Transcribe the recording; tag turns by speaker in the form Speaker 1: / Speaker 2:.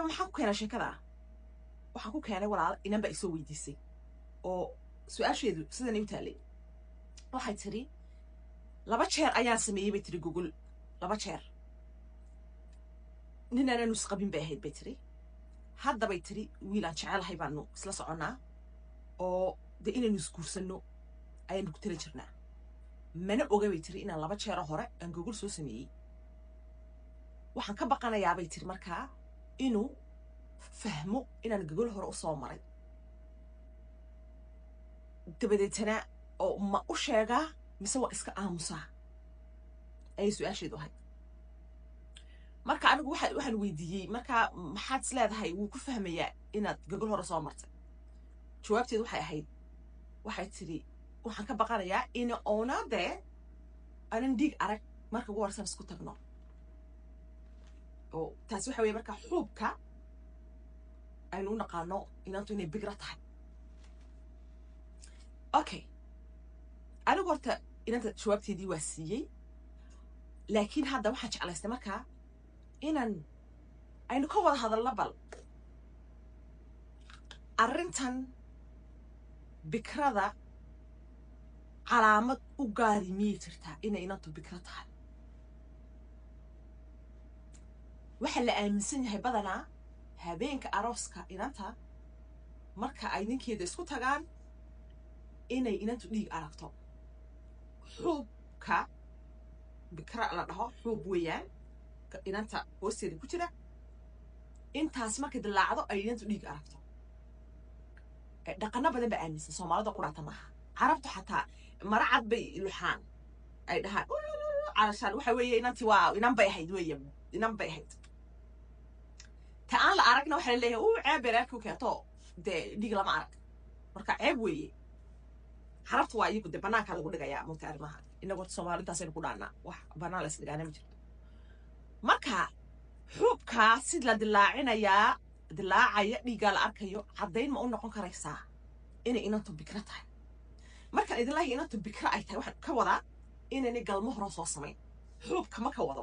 Speaker 1: maxaan ku keenay sheekada waxaan ku keenay walaal inaan ba isoo weydiisay oo su'aasheedu sidan ay u taalay waxay tiri laba jeer ayaan sameeyay bay tiri Google laba jeer ninana nus qabin bay ahayd bay tiri hadda bay tiri wiilaan jecelahay baanu isla soconaa oo de inaynu isguursano ayaynu ku tala jirnaa mana oga bay tiri inaan laba jeer hore aan Google soo sameeyay waxaan ka baqanayaa bay tiri markaa inuu fahmo inaan Google hore u soo maray dabadeetana oo ma u sheegaa mise waa iska aamusaa ay su'aasheedu ahayd marka anigu waxaan weydiiyey marka maxaad isleedahay wuu ku fahmayaa inaad Google hore soo martay jawaabteedu waxay ahayd waxay tiri waxaan ka baqanayaa in oonade aanan dhiig arag marka ugu horeysan isku tagno oo taas waxa weeye marka xuubka aynu naqaano inaantu inay bigra tahay okay anigu horta inanta jawaabteedii waa siiyey laakiin hadda waxaan jeclaystay markaa inaan aynu ka wada hadalno bal arrintan bikrada calaamad u gaari miyay jirtaa inay inantu bikra tahay waxa la aaminsan yahay badanaa habeenka arooska inanta marka ay ninkeeda isku tagaan inay inantu dhiig aragto xuubka bikra la dhaho xuub weeyaan inanta hoosteeda ku jira intaas markay dilaacdo ay inantu dhiig aragto dhaqano badan baa aaminsan Soomaalida quraata maaha carabtu xataa mara cad bay luxaan ay dhahaan calashaan waxa weeye inantii waa inan bay ahayd weeye inan bay ahayd ta aan la aragna waxa la leeyahay ceeb beerku keeto de dhiig lama arag marka ceeb weeye carabtu waa iyagu de banaanka lagu dhigayaa mugta arrimaha inagoo Soomaalidaas ay ku dhaanaa wax banaan la isdhigaana ma jirto marka xuubka sid la dilaacinayaa dilaacaya dhiiga la arkayo caddayn ma u noqon karaysaa inay inantu bikra tahay marka idin lahayn inantu bikra ay tahay waxaan ka wadaa inay galmo hore soo sameyn xuubka ma ka wado